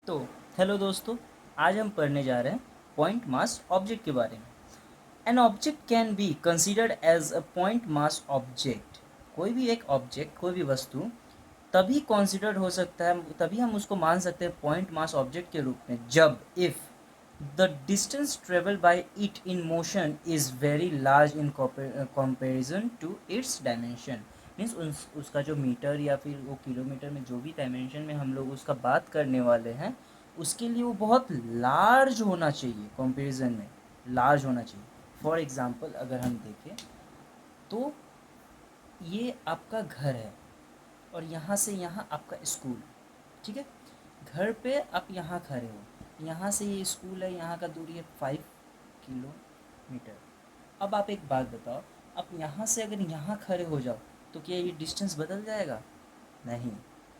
तो हेलो दोस्तों, आज हम पढ़ने जा रहे हैं पॉइंट मास ऑब्जेक्ट के बारे में। An object can be considered as a point mass object. कोई भी एक ऑब्जेक्ट, कोई भी वस्तु तभी कंसिडर्ड हो सकता है, तभी हम उसको मान सकते हैं पॉइंट मास ऑब्जेक्ट के रूप में, जब if the distance travel by it in motion is very large in comparison to its dimension. Means उसका जो मीटर या फिर वो किलोमीटर में जो भी डायमेंशन में हम लोग उसका बात करने वाले हैं, उसके लिए वो बहुत लार्ज होना चाहिए, कंपेरिजन में लार्ज होना चाहिए। फॉर एग्ज़ाम्पल अगर हम देखें तो ये आपका घर है और यहाँ से यहाँ आपका स्कूल, ठीक है। घर पे आप यहाँ खड़े हो, यहाँ से ये स्कूल है, यहाँ का दूरी है 5 किलोमीटर। अब आप एक बात बताओ, आप यहाँ से अगर यहाँ खड़े हो जाओ तो क्या ये डिस्टेंस बदल जाएगा? नहीं।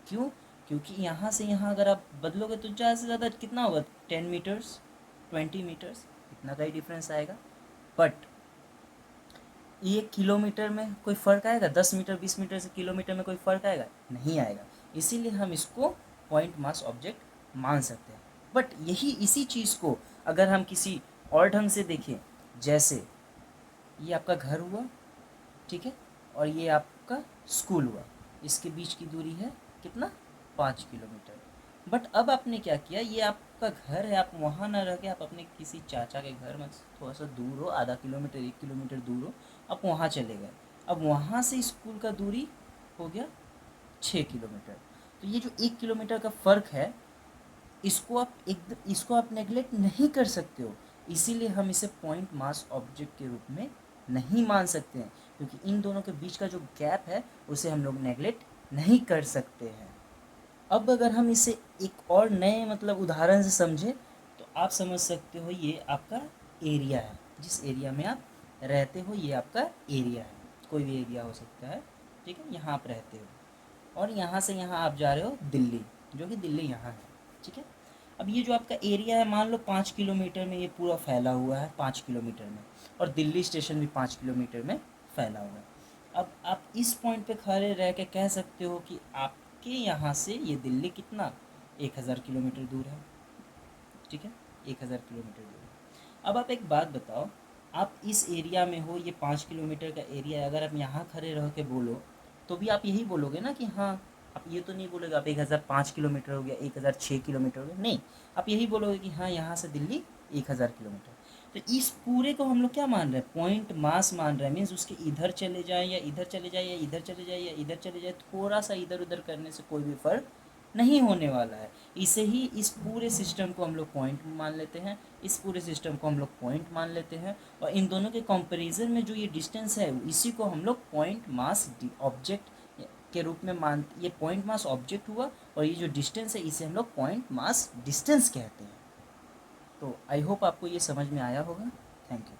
क्यों? क्योंकि यहाँ से यहाँ अगर आप बदलोगे तो ज़्यादा से ज़्यादा कितना होगा? 10 मीटर्स, 20 मीटर्स, इतना का ही डिफरेंस आएगा। बट ये किलोमीटर में कोई फ़र्क आएगा? 10 मीटर 20 मीटर से किलोमीटर में कोई फ़र्क आएगा? नहीं आएगा। इसीलिए हम इसको पॉइंट मास ऑब्जेक्ट मान सकते हैं। बट यही इसी चीज़ को अगर हम किसी और ढंग से देखें, जैसे ये आपका घर हुआ, ठीक है, और ये आपका स्कूल हुआ, इसके बीच की दूरी है कितना? 5 किलोमीटर। बट अब आपने क्या किया, ये आपका घर है, आप वहाँ ना रह के आप अपने किसी चाचा के घर में थोड़ा सा दूर हो, आधा किलोमीटर 1 किलोमीटर दूर हो, आप वहाँ चले गए। अब वहाँ से स्कूल का दूरी हो गया 6 किलोमीटर। तो ये जो 1 किलोमीटर का फ़र्क है, इसको आप नेगलेक्ट नहीं कर सकते हो। इसीलिए हम इसे पॉइंट मास ऑब्जेक्ट के रूप में नहीं मान सकते हैं, क्योंकि इन दोनों के बीच का जो गैप है उसे हम लोग नेगलेक्ट नहीं कर सकते हैं। अब अगर हम इसे एक और नए मतलब उदाहरण से समझें तो आप समझ सकते हो, ये आपका एरिया है, जिस एरिया में आप रहते हो ये आपका एरिया है, कोई भी एरिया हो सकता है, ठीक है। यहाँ आप रहते हो और यहाँ से यहाँ आप जा रहे हो दिल्ली, जो कि दिल्ली यहाँ है, ठीक है। अब ये जो आपका एरिया है, मान लो 5 किलोमीटर में ये पूरा फैला हुआ है, 5 किलोमीटर में, और दिल्ली स्टेशन भी 5 किलोमीटर में फैला हुआ है। अब आप इस पॉइंट पे खड़े रह के कह सकते हो कि आपके यहाँ से ये दिल्ली कितना 1000 किलोमीटर दूर है, ठीक है, 1000 किलोमीटर दूर है। अब आप एक बात बताओ, आप इस एरिया में हो, ये 5 किलोमीटर का एरिया है, अगर आप यहाँ खड़े रह के बोलो तो भी आप यही बोलोगे ना कि हाँ, आप ये तो नहीं बोलोगे आप 1005 किलोमीटर हो गया, 1006 किलोमीटर हो गया, नहीं, आप यही बोलोगे कि हाँ, यहाँ से दिल्ली 1000 किलोमीटर। तो इस पूरे को हम लोग क्या मान रहे हैं? पॉइंट मास मान रहे हैं। मीन्स उसके इधर चले जाए या इधर चले जाए या इधर चले जाए या इधर चले जाए, थोड़ा सा इधर उधर करने से कोई भी फ़र्क नहीं होने वाला है। इसे ही इस पूरे सिस्टम को हम लोग पॉइंट मान लेते हैं, इस पूरे सिस्टम को हम लोग पॉइंट मान लेते हैं, और इन दोनों के कंपैरिजन में जो ये डिस्टेंस है इसी को हम लोग पॉइंट मास ऑब्जेक्ट के रूप में मान, ये पॉइंट मास ऑब्जेक्ट हुआ, और ये जो डिस्टेंस है इसे हम लोग पॉइंट मास डिस्टेंस कहते हैं। तो आई होप आपको ये समझ में आया होगा। Thank you.